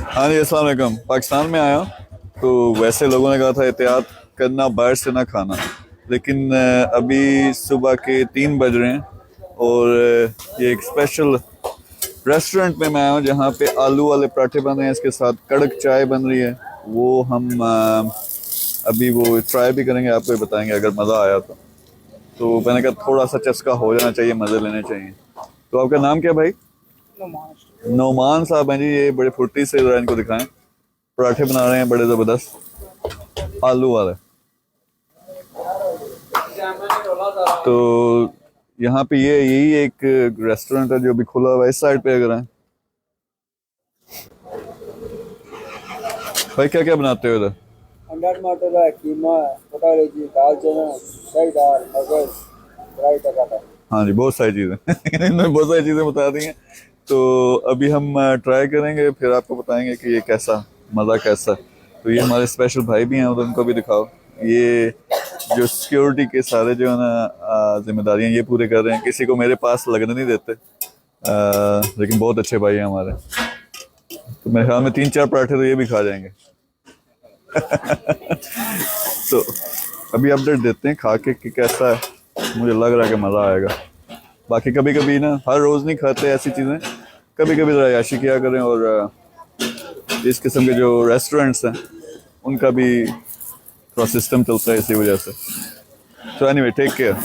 हाँ जी, अस्सलाम वालेकुम। पाकिस्तान में आया तो वैसे लोगों ने कहा था एहतियात करना, बाहर से ना खाना, लेकिन अभी सुबह के 3 बज रहे हैं और ये एक स्पेशल रेस्टोरेंट में मैं आया हूँ जहाँ पे आलू वाले पराठे बन रहे हैं, इसके साथ कड़क चाय बन रही है। वो हम अभी वो ट्राई भी करेंगे, आपको भी बताएंगे अगर मज़ा आया तो मैंने कहा थोड़ा सा चस्का हो जाना चाहिए, मज़े लेने चाहिए। तो आपका नाम क्या भाई? नोमान साहब हैं जी। ये बड़े फुर्ती से ज़रा इनको दिखाएं, पराठे बना रहे हैं बड़े ज़बरदस्त आलू वाले। तो यहाँ पे ये यही एक रेस्टोरेंट है जो अभी खुला हुआ है इस साइड पे। अगर हैं भाई, क्या क्या बनाते हो इधर? अंडा टमाटर है, कीमा है, पोटैटो जी, दाल चना, शाही दाल, मगज, फ्राई टमाटर। हाँ जी, बहुत सारी चीज़ें इन्होंने बहुत सारी चीज़ें बता दी हैं। तो अभी हम ट्राई करेंगे, फिर आपको बताएंगे कि ये कैसा, मज़ा कैसा है। तो ये हमारे स्पेशल भाई भी हैं, और उनको भी दिखाओ। ये जो सिक्योरिटी के सारे जो है ना जिम्मेदारियां ये पूरे कर रहे हैं, किसी को मेरे पास लगने नहीं देते। लेकिन बहुत अच्छे भाई हैं हमारे। तो मेरे ख्याल में 3-4 पराठे तो ये भी खा जाएंगे। तो अभी अपडेट देते हैं खा के कि कैसा है। मुझे लग रहा है कि मज़ा आएगा। बाकी कभी कभी ना, हर रोज़ नहीं खाते ऐसी चीज़ें, कभी कभी ज़रा याशी किया करें। और इस किस्म के जो रेस्टोरेंट्स हैं उनका भी थोड़ा सिस्टम चलता है इसी वजह से। So anyway, take care.